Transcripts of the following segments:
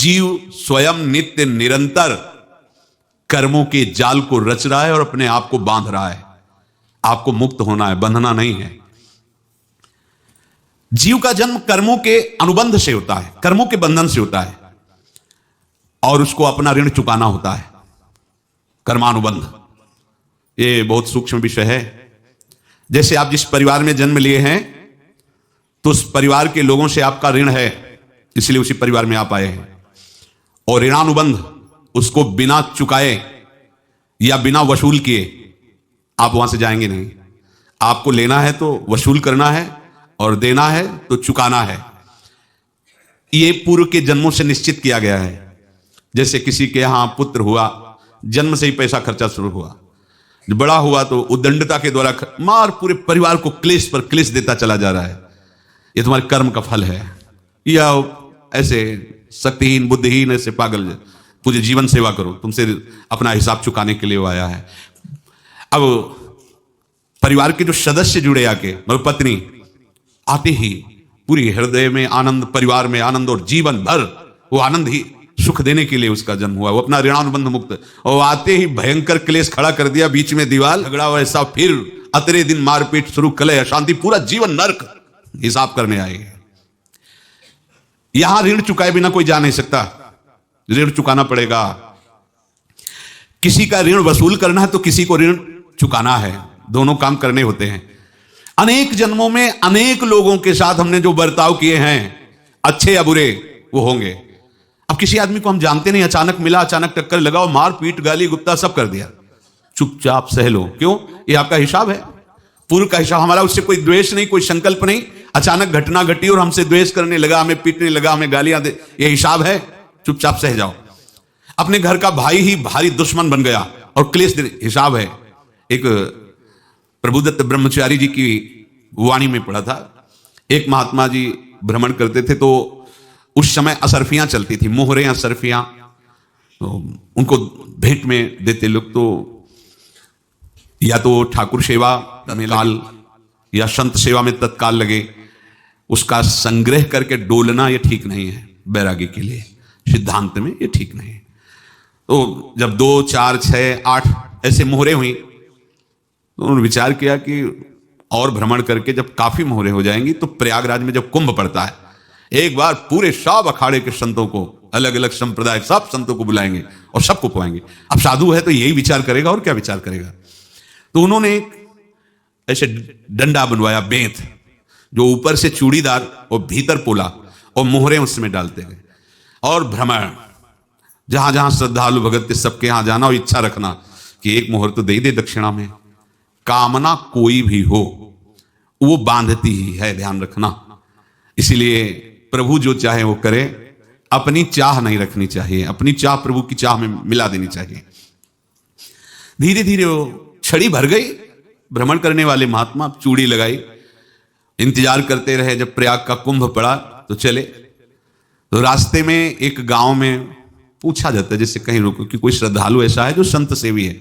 जीव स्वयं नित्य निरंतर कर्मों के जाल को रच रहा है और अपने आप को बांध रहा है। आपको मुक्त होना है, बंधना नहीं है। जीव का जन्म कर्मों के अनुबंध से होता है, कर्मों के बंधन से होता है, और उसको अपना ऋण चुकाना होता है। कर्मानुबंध ये बहुत सूक्ष्म विषय है। जैसे आप जिस परिवार में जन्म लिए हैं तो उस परिवार के लोगों से आपका ऋण है, इसलिए उसी परिवार में आप आए हैं। और ऋणानुबंध, उसको बिना चुकाए या बिना वसूल किए आप वहां से जाएंगे नहीं। आपको लेना है तो वसूल करना है और देना है तो चुकाना है। ये पूर्व के जन्मों से निश्चित किया गया है। जैसे किसी के यहां पुत्र हुआ, जन्म से ही पैसा खर्चा शुरू हुआ, बड़ा हुआ तो उद्दंडता के द्वारा मार पूरे परिवार को क्लेश पर क्लेश देता चला जा रहा है। ये तुम्हारे कर्म का फल है। या ऐसे शक्तिहीन बुद्धिहीन ऐसे पागल पूरे जीवन सेवा करो, तुमसे अपना हिसाब चुकाने के लिए वो आया है। अब परिवार के जो सदस्य जुड़े आके, मतलब पत्नी आते ही पूरी हृदय में आनंद, परिवार में आनंद, और जीवन भर वो आनंद ही सुख देने के लिए उसका जन्म हुआ। वो अपना ऋणानुबंध मुक्त, और आते ही भयंकर क्लेश खड़ा कर दिया, बीच में दीवार झगड़ा वैसा, फिर अतरे दिन मारपीट शुरू, कलह अशांति, पूरा जीवन नर्क हिसाब करने आए। यहां ऋण चुकाए बिना कोई जा नहीं सकता, ऋण चुकाना पड़ेगा। किसी का ऋण वसूल करना है तो किसी को ऋण चुकाना है, दोनों काम करने होते हैं। अनेक जन्मों में अनेक लोगों के साथ हमने जो बर्ताव किए हैं, अच्छे या बुरे, वो होंगे। अब किसी आदमी को हम जानते नहीं, अचानक मिला, अचानक टक्कर लगाओ, मार पीट गाली गुप्ता सब कर दिया, चुपचाप सह लो। क्यों? ये आपका हिसाब है, पूर्व का हिसाब। हमारा उससे कोई द्वेष नहीं, कोई संकल्प नहीं। अचानक घटना घटी और हमसे द्वेष करने लगा, हमें पीटने लगा, हमें गालियां दे, ये हिसाब है, चुपचाप सह जाओ। अपने घर का भाई ही भारी दुश्मन बन गया और क्लेश, हिसाब है। एक प्रभुदत्त ब्रह्मचारी जी की वाणी में पढ़ा था, एक महात्मा जी भ्रमण करते थे तो उस समय असरफियां चलती थी, मोहरे असरफियां, तो उनको भेंट में देते लोग। तो या तो ठाकुर सेवा में लाल या संत सेवा में तत्काल लगे, उसका संग्रह करके डोलना ये ठीक नहीं है बैरागी के लिए, सिद्धांत में ये ठीक नहीं है। तो जब 2, 4, 6, 8 ऐसे मोहरे हुई तो उन्होंने विचार किया कि और भ्रमण करके जब काफी मोहरे हो जाएंगी तो प्रयागराज में जब कुंभ पड़ता है, एक बार पूरे सब अखाड़े के संतों को, अलग अलग संप्रदाय सब संतों को बुलाएंगे और सबको पुआएंगे। अब साधु है तो यही विचार करेगा, और क्या विचार करेगा। तो उन्होंने एक ऐसे डंडा बनवाया, बेंत, जो ऊपर से चूड़ीदार और भीतर पोला, और मोहरे उसमें डालते गए। और भ्रमण, जहां जहां श्रद्धालु भगत थे सबके यहां जाना और इच्छा रखना कि एक मोहर तो दे दे दक्षिणा में। कामना कोई भी हो वो बांधती ही है, ध्यान रखना। इसलिए प्रभु जो चाहे वो करे, अपनी चाह नहीं रखनी चाहिए, अपनी चाह प्रभु की चाह में मिला देनी चाहिए। धीरे धीरे वो छड़ी भर गई। भ्रमण करने वाले महात्मा चूड़ी लगाई, इंतजार करते रहे। जब प्रयाग का कुंभ पड़ा तो चले। तो रास्ते में एक गांव में पूछा जाता है, जैसे कहीं रुको कि कोई श्रद्धालु ऐसा है जो संत सेवी है।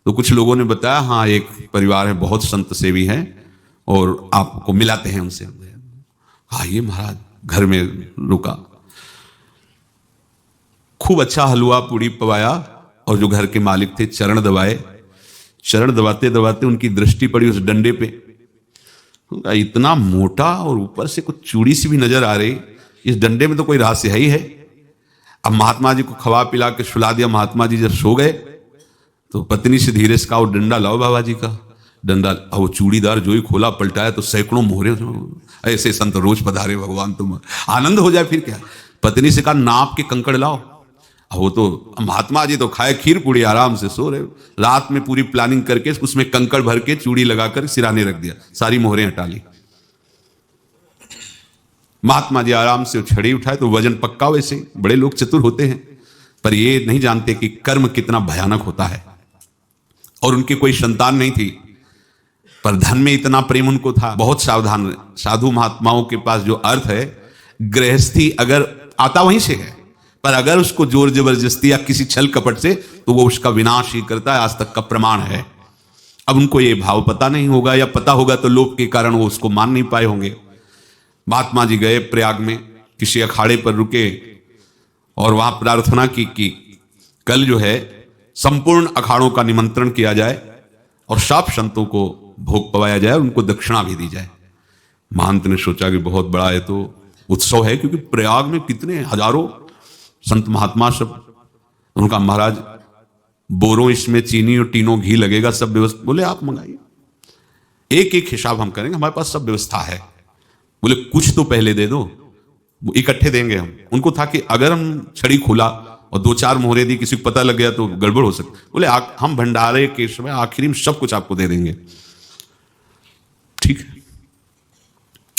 तो कुछ लोगों ने बताया, हाँ एक परिवार है बहुत संत सेवी है और आपको मिलाते हैं उनसे। आइए महाराज, घर में रुका, खूब अच्छा हलवा पूड़ी पवाया, और जो घर के मालिक थे चरण दबाए। चरण दबाते दबाते उनकी दृष्टि पड़ी उस डंडे पे, इतना मोटा और ऊपर से कुछ चूड़ी सी भी नजर आ रही, इस डंडे में तो कोई रहस्य है ही है। अब महात्मा जी को खवा पिला के सुला दिया। महात्मा जी जब सो गए तो पत्नी से धीरे से कहा, वो डंडा लाओ बाबा जी का डंडा। अब वो चूड़ीदार जो ही खोला पलटाया तो सैकड़ों मोहरे। ऐसे संत रोज पधारे भगवान, तुम आनंद हो जाए फिर क्या। पत्नी से कहा, नाप के कंकड़ लाओ। अब वो तो महात्मा जी तो खाए खीर पूड़ी, आराम से सो रहे। रात में पूरी प्लानिंग करके उसमें कंकड़ भर के चूड़ी लगाकर सिराने रख दिया, सारी मोहरें हटा ली। महात्मा जी आराम से छड़ी उठाए तो वजन पक्का। वैसे बड़े लोग चतुर होते हैं, पर ये नहीं जानते कि कर्म कितना भयानक होता है। और उनकी कोई संतान नहीं थी, पर धन में इतना प्रेम उनको था। बहुत सावधान साधु महात्माओं के पास जो अर्थ है, गृहस्थी अगर आता वहीं से है, पर अगर उसको जोर जबरदस्ती या किसी छल कपट से, तो वो उसका विनाश ही करता है। आज तक का प्रमाण है। अब उनको ये भाव पता नहीं होगा, या पता होगा तो लोभ के कारण वो उसको मान नहीं पाए होंगे। महात्मा जी गए प्रयाग में, किसी अखाड़े पर रुके और वहां प्रार्थना की कि कल जो है संपूर्ण अखाड़ों का निमंत्रण किया जाए और सब संतों को भोग पवाया जाए, उनको दक्षिणा भी दी जाए। महंत ने सोचा कि बहुत बड़ा है तो उत्सव है, क्योंकि प्रयाग में कितने हजारों संत महात्मा सब। उनका महाराज बोरों इसमें चीनी और टीनों घी लगेगा, सब व्यवस्था। बोले आप मंगाइए, एक एक हिसाब हम करेंगे, हमारे पास सब व्यवस्था है। बोले कुछ तो पहले दे दो, इकट्ठे देंगे हम। उनको था कि अगर हम छड़ी खुला और 2-4 मोहरे दी, किसी को पता लग गया तो गड़बड़ हो सकती। बोले हम भंडारे के समय आखिरी में सब कुछ आपको दे देंगे। ठीक है,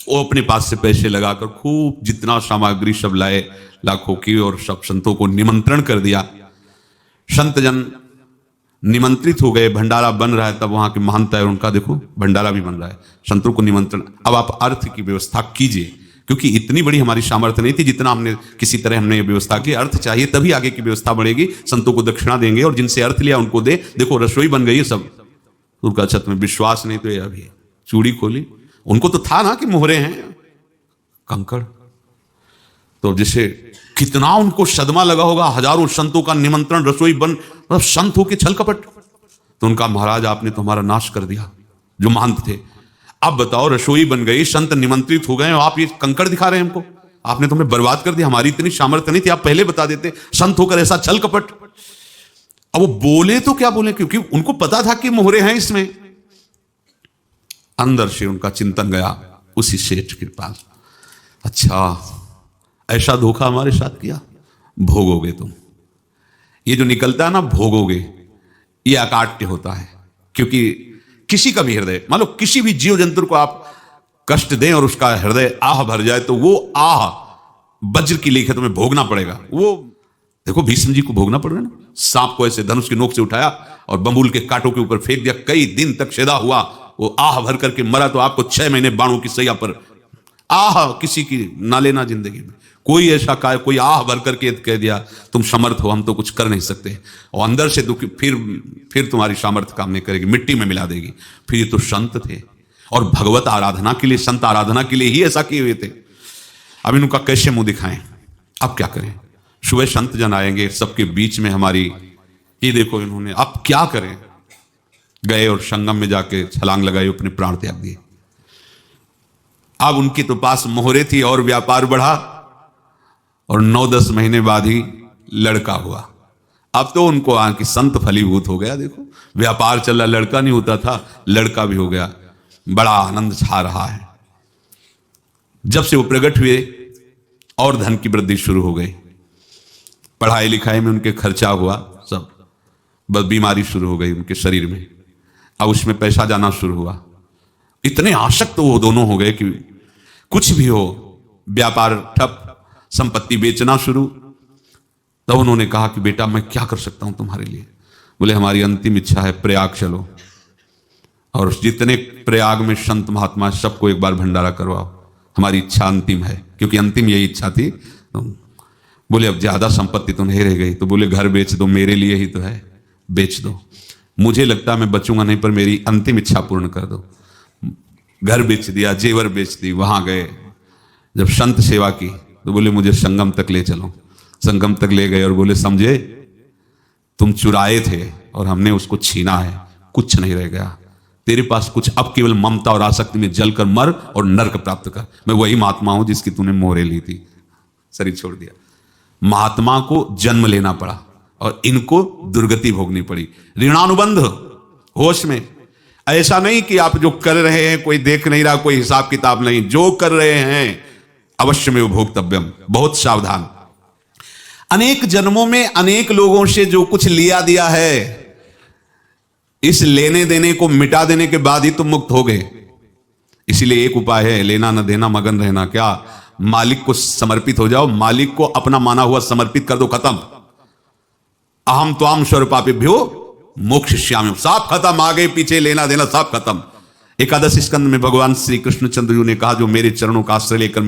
वो अपने पास से पैसे लगाकर खूब जितना सामग्री सब लाए लाखों की, और सब संतों को निमंत्रण कर दिया। संत जन निमंत्रित हो गए, भंडारा बन रहा है। तब वहां के महंत है, उनका देखो भंडारा भी बन रहा है, संतों को निमंत्रण। अब आप अर्थ की व्यवस्था कीजिए, क्योंकि इतनी बड़ी हमारी सामर्थ्य नहीं थी जितना हमने किसी तरह हमने व्यवस्था की। अर्थ चाहिए तभी आगे की व्यवस्था बढ़ेगी। संतों को दक्षिणा देंगे और जिनसे अर्थ लिया उनको दे। देखो रसोई बन गई है सब। उनका छत में विश्वास नहीं तो ये अभी चूड़ी खोली। उनको तो था ना कि मोहरे हैं कंकड़, तो जैसे कितना उनको सदमा लगा होगा। हजारों संतों का निमंत्रण, रसोई बन, मतलब संत हो के छल कपट। तो उनका महाराज आपने तो हमारा नाश कर दिया, जो महंत थे। अब बताओ रसोई बन गई, संत निमंत्रित हो गए, आप ये कंकड़ दिखा रहे हैं हमको। आपने तो हमें बर्बाद कर दिया, हमारी इतनी सामर्थ्य नहीं थी, आप पहले बता देते। संत होकर ऐसा छल कपट। अब वो बोले तो क्या बोले, क्योंकि उनको पता था कि मोहरे हैं इसमें। अंदर से उनका चिंतन गया उसी सेठ के पास, अच्छा ऐसा धोखा हमारे साथ किया, भोगोगे तुम। ये जो निकलता है ना भोगोगे, ये अकाट्य होता है। क्योंकि किसी का भी हृदय, मान लो किसी भी जीव जंतु को आप कष्ट दें और उसका हृदय आह भर जाए, तो वो आह वज्र की लेखे तुम्हें भोगना पड़ेगा। वो देखो भीष्म जी को भोगना पड़ रहा है ना। सांप को ऐसे धनुष की नोक से उठाया और बंबूल के कांटों के ऊपर फेंक दिया, कई दिन तक सेदा हुआ, वो आह भर करके मरा। तो आपको 6 महीने बाणों की सैया पर आह किसी की ना लेना जिंदगी में। कोई ऐसा कोई आह भर करके कह दिया तुम समर्थ हो, हम तो कुछ कर नहीं सकते, और अंदर से दुखी, फिर तुम्हारी सामर्थ्य काम नहीं करेगी, मिट्टी में मिला देगी। फिर ये तो संत थे और भगवत आराधना के लिए, संत आराधना के लिए ही ऐसा किए हुए थे। अब इनका कैसे मुंह दिखाएं, अब क्या करें। सुबह संत जन आएंगे, सबके बीच में हमारी ये देखो इन्होंने, अब क्या करें। गए और संगम में जाके छलांग लगाई, अपने प्राण त्याग दिए। अब उनके तो पास मोहरे थी और व्यापार बढ़ा, और 9-10 महीने बाद ही लड़का हुआ। अब तो उनको आके संत फलीभूत हो गया। देखो व्यापार चल रहा, लड़का नहीं होता था, लड़का भी हो गया। बड़ा आनंद छा रहा है। जब से वो प्रकट हुए और धन की वृद्धि शुरू हो गई, पढ़ाई लिखाई में उनके खर्चा हुआ सब, बस बीमारी शुरू हो गई उनके शरीर में। अब उसमें पैसा जाना शुरू हुआ। इतने आसक्त तो वो दोनों हो गए कि कुछ भी हो, व्यापार ठप, संपत्ति बेचना शुरू। तब उन्होंने कहा कि बेटा मैं क्या कर सकता हूं तुम्हारे लिए। बोले हमारी अंतिम इच्छा है, प्रयाग चलो और जितने प्रयाग में संत महात्मा सबको एक बार भंडारा करवाओ, हमारी इच्छा अंतिम है। क्योंकि अंतिम यही इच्छा थी। तो बोले अब ज्यादा संपत्ति तो नहीं रह गई। तो बोले घर बेच दो, मेरे लिए ही तो है, बेच दो। मुझे लगता है मैं बचूंगा नहीं, पर मेरी अंतिम इच्छा पूर्ण कर दो। घर बेच दिया, जेवर बेच दी। वहां गए, जब संत सेवा की तो बोले मुझे संगम तक ले चलो। संगम तक ले गए और बोले समझे तुम चुराए थे और हमने उसको छीना है, कुछ नहीं रह गया तेरे पास कुछ, अब केवल ममता और आसक्ति में जलकर मर और नरक प्राप्त कर। मैं वही महात्मा हूं जिसकी तूने मोहरे ली थी, शरीर छोड़ दिया। महात्मा को जन्म लेना पड़ा और इनको दुर्गति भोगनी पड़ी। ऋणानुबंध होश में, ऐसा नहीं कि आप जो कर रहे हैं कोई देख नहीं रहा, कोई हिसाब किताब नहीं, जो कर रहे हैं अवश्य में भोक्तव्यम। बहुत सावधान। अनेक जन्मों में अनेक लोगों से जो कुछ लिया दिया है, इस लेने देने को मिटा देने के बाद ही तुम मुक्त हो गए। इसीलिए एक उपाय है, लेना न देना मगन रहना। क्या? मालिक को समर्पित हो जाओ, मालिक को अपना माना हुआ समर्पित कर दो, खत्म। अहम त्वाम स्वरूपापिभ्यो मोक्षयिष्यामि, सब खत्म। आगे पीछे लेना देना सब खत्म। एकादश स्कंद में भगवान श्री कृष्णचंद्र जी ने कहा जो मेरे चरणों का आश्रय लेकर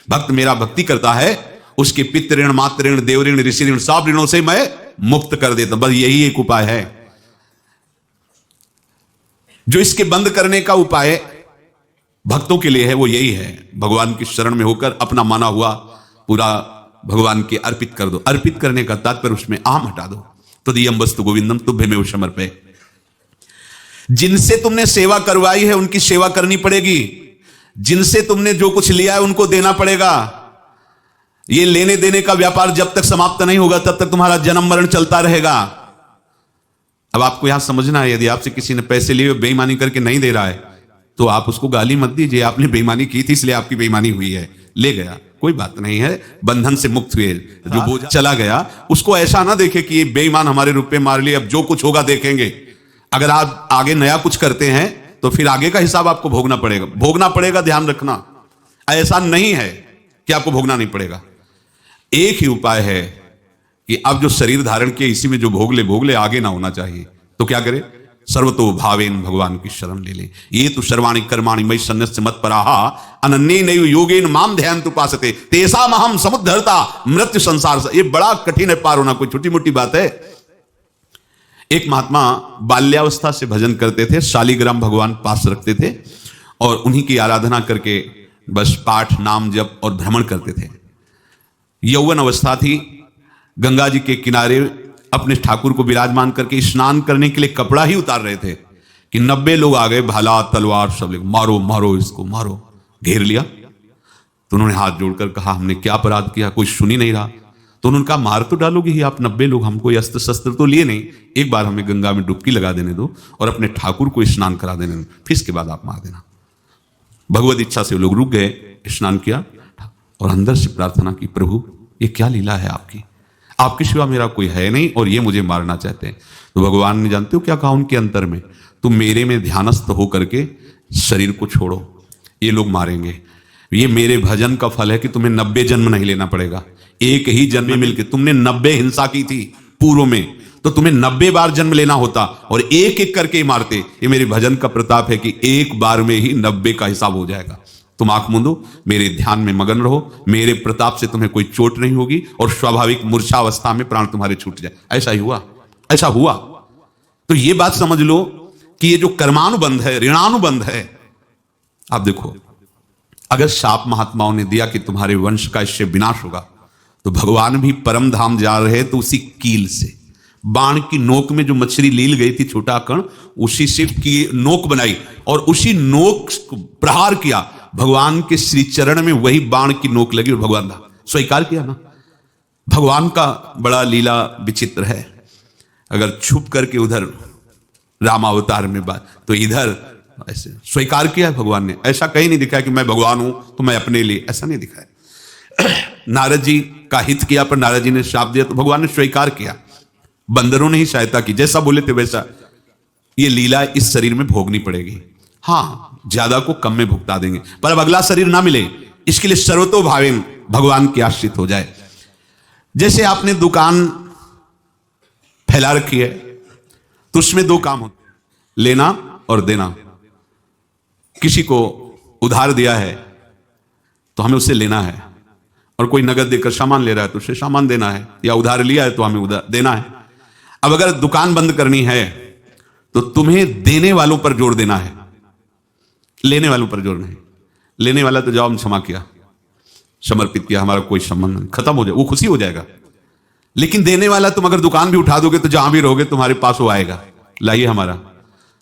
भक्त मेरा भक्ति करता है, उसके पितृ ऋण, मातृ ऋण, देव ऋण, ऋषि ऋण, सब ऋणों से मैं मुक्त कर देता हूं। बस यही एक उपाय है जो इसके बंद करने का उपाय भक्तों के लिए है, वो यही है। भगवान की शरण में होकर अपना माना हुआ पूरा भगवान के अर्पित कर दो। अर्पित करने का तात्पर्य उसमें आम हटा दो। तो दियम वस्तु गोविंदम तुभ्यमेव समर्पये। जिनसे तुमने सेवा करवाई है उनकी सेवा करनी पड़ेगी, जिनसे तुमने जो कुछ लिया है उनको देना पड़ेगा। ये लेने देने का व्यापार जब तक समाप्त नहीं होगा तब तक तुम्हारा जन्म मरण चलता रहेगा। अब आपको यहां समझना है, यदि आपसे किसी ने पैसे लिए बेईमानी करके नहीं दे रहा है तो आप उसको गाली मत दीजिए, आपने बेईमानी की थी इसलिए आपकी बेईमानी हुई है, ले गया कोई बात नहीं है, बंधन से मुक्त हुए। जो बोझ चला गया उसको ऐसा ना देखे कि ये बेईमान हमारे रुपए मार लिए, अब जो कुछ होगा देखेंगे। अगर आप आगे नया कुछ करते हैं तो फिर आगे का हिसाब आपको भोगना पड़ेगा, ध्यान रखना। ऐसा नहीं है कि आपको भोगना नहीं पड़ेगा। एक ही उपाय है कि अब जो शरीर धारण किया इसी में जो भोग ले, आगे ना होना चाहिए। तो क्या करे? सर्वतो भावेन भगवान की शरण ले ले। ये तो सर्वाणि कर्माणि मयि सन्न्यस्य मत्पराः अनन्येनैव योगेन माम ध्यायन्तु उपासते तेषाम् अहं समुद्धर्ता मृत्यु संसार से। ये बड़ा कठिन है पार होना, कोई छोटी मोटी बात है। एक महात्मा बाल्यावस्था से भजन करते थे, शालिग्राम भगवान पास रखते थे और उन्हीं की आराधना करके बस पाठ नाम जप और भ्रमण करते थे। यौवन अवस्था थी, गंगा जी के किनारे अपने ठाकुर को विराजमान करके स्नान करने के लिए कपड़ा ही उतार रहे थे कि 90 लोग आ गए, भाला तलवार सब लेकर, मारो मारो इसको मारो, घेर लिया। तो उन्होंने हाथ जोड़कर कहा हमने क्या अपराध किया, कोई सुन ही नहीं रहा। तो उन्होंने कहा मार तो डालोगे ही आप 90 लोग, हम कोई अस्त्र शस्त्र तो लिए नहीं, एक बार हमें गंगा में डुबकी लगा देने दो और अपने ठाकुर को स्नान करा देने दो, फिर इसके बाद आप मार देना। भगवत इच्छा से लोग रुक गए, स्नान किया और अंदर से प्रार्थना की, प्रभु ये क्या लीला है आपकी, आपके सिवा मेरा कोई है नहीं और ये मुझे मारना चाहते हैं। तो भगवान ने जानते हो क्या कहा उनके अंतर में, तुम मेरे में ध्यानस्थ हो करके शरीर को छोड़ो, ये लोग मारेंगे। ये मेरे भजन का फल है कि तुम्हें 90 जन्म नहीं लेना पड़ेगा। एक ही जन्म में मिलकर तुमने 90 हिंसा की थी पूर्व में, तो तुम्हें 90 बार जन्म लेना होता और एक एक करके मारते। ये मेरे भजन का प्रताप है कि एक बार में ही 90 का हिसाब हो जाएगा। तुम आंख मूंदो, मेरे ध्यान में मगन रहो, मेरे प्रताप से तुम्हें कोई चोट नहीं होगी और स्वाभाविक मूर्छा अवस्था में प्राण तुम्हारे छूट जाए। ऐसा ही हुआ, ऐसा हुआ। तो ये बात समझ लो कि ये जो कर्मानुबंध है, ऋणानुबंध है। आप देखो, अगर शाप महात्माओं ने दिया कि तुम्हारे वंश का इससे विनाश होगा, तो भगवान भी परम धाम जा रहे तो उसी कील से, बाण की नोक में जो मछली लील गई थी छोटा कण, उसी से की नोक बनाई और उसी नोक प्रहार किया। भगवान के श्री चरण में वही बाण की नोक लगी और भगवान था, स्वीकार किया ना। भगवान का बड़ा लीला विचित्र है। अगर छुप करके उधर रामावतार में बात, तो इधर ऐसे स्वीकार किया भगवान ने। ऐसा कहीं नहीं दिखाया कि मैं भगवान हूं तो मैं अपने लिए, ऐसा नहीं दिखाया। नारद जी का हित किया पर नारद जी ने शाप दिया तो भगवान ने स्वीकार किया। बंदरों ने ही सहायता की, जैसा बोले थे वैसा। ये लीला इस शरीर में भोगनी पड़ेगी। हाँ, ज्यादा को कम में भुगता देंगे, पर अब अगला शरीर ना मिले इसके लिए सर्वतो भावेन भगवान के आश्रित हो जाए। जैसे आपने दुकान फैला रखी है तो उसमें दो काम होते हैं, लेना और देना। किसी को उधार दिया है तो हमें उससे लेना है, और कोई नगद देकर सामान ले रहा है तो उससे सामान देना है, या उधार लिया है तो हमें उधार देना है। अब अगर दुकान बंद करनी है तो तुम्हें देने वालों पर जोर देना है, लेने वालों पर जोर नहीं। लेने वाला तो जवाब क्षमा किया, समर्पित किया, हमारा कोई संबंध नहीं, खत्म हो जाए, वो खुशी हो जाएगा। लेकिन देने वाला तुम अगर दुकान भी उठा दोगे तो जहां भी रहोगे तुम्हारे पास वो आएगा, लाइए हमारा।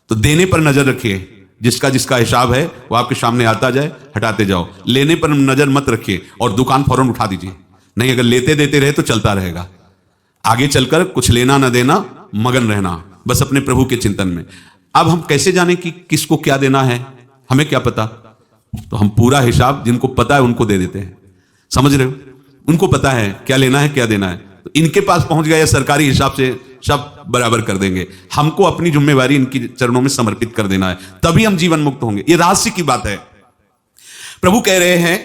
तो देने पर नजर रखिए, जिसका जिसका हिसाब है वो आपके सामने आता जाए, हटाते जाओ। लेने पर नजर मत रखिए और दुकान फौरन उठा दीजिए, नहीं अगर लेते देते रहे तो चलता रहेगा। आगे चलकर कुछ लेना ना देना, मगन रहना बस अपने प्रभु के चिंतन में। अब हम कैसे जाने कि किसको क्या देना है, हमें क्या पता। तो हम पूरा हिसाब जिनको पता है उनको दे देते हैं, समझ रहे हो, उनको पता है क्या लेना है क्या देना है, तो इनके पास पहुंच गया, सरकारी हिसाब से सब बराबर कर देंगे। हमको अपनी जिम्मेवारी इनकी चरणों में समर्पित कर देना है, तभी हम जीवन मुक्त होंगे। ये रहस्य की बात है। प्रभु कह रहे हैं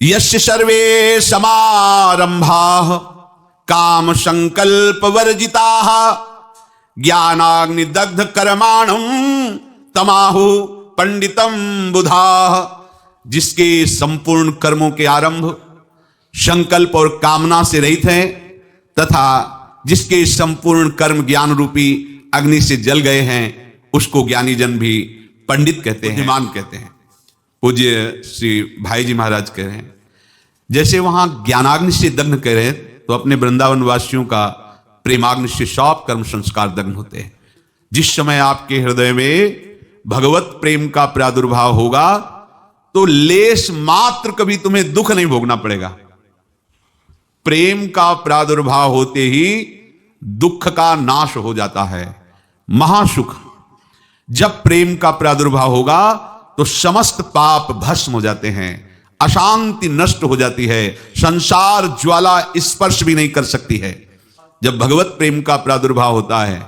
यस्य सर्वे समारंभाः काम संकल्प वर्जिताः ज्ञानाग्निदग्ध कर्माणं तमाहु पंडितम बुधाः। जिसके संपूर्ण कर्मों के आरंभ संकल्प और कामना से रहित हैं तथा जिसके संपूर्ण कर्म ज्ञान रूपी अग्नि से जल गए हैं, उसको ज्ञानी जन भी पंडित कहते हैं, बुद्धिमान कहते हैं। पूज्य श्री भाई जी महाराज कह रहे हैं जैसे वहां ज्ञानाग्नि से दग्न करें तो अपने वृंदावन वासियों का प्रेमाग्नि से सब कर्म संस्कार दग्न होते हैं। जिस समय आपके हृदय में भगवत प्रेम का प्रादुर्भाव होगा तो लेश मात्र कभी तुम्हें दुख नहीं भोगना पड़ेगा। प्रेम का प्रादुर्भाव होते ही दुख का नाश हो जाता है, महासुख। जब प्रेम का प्रादुर्भाव होगा तो समस्त पाप भस्म हो जाते हैं, अशांति नष्ट हो जाती है, संसार ज्वाला स्पर्श भी नहीं कर सकती है। जब भगवत प्रेम का प्रादुर्भाव होता है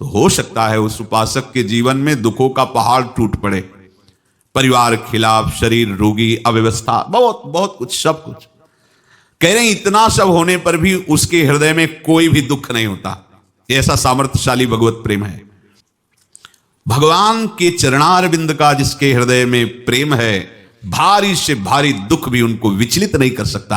तो हो सकता है उस उपासक के जीवन में दुखों का पहाड़ टूट पड़े, परिवार खिलाफ, शरीर रोगी, अव्यवस्था, बहुत बहुत कुछ, सब कुछ। कह रहे हैं इतना सब होने पर भी उसके हृदय में कोई भी दुख नहीं होता। ऐसा सामर्थ्यशाली भगवत प्रेम है। भगवान के चरणारविंद का जिसके हृदय में प्रेम है, भारी से भारी दुख भी उनको विचलित नहीं कर सकता।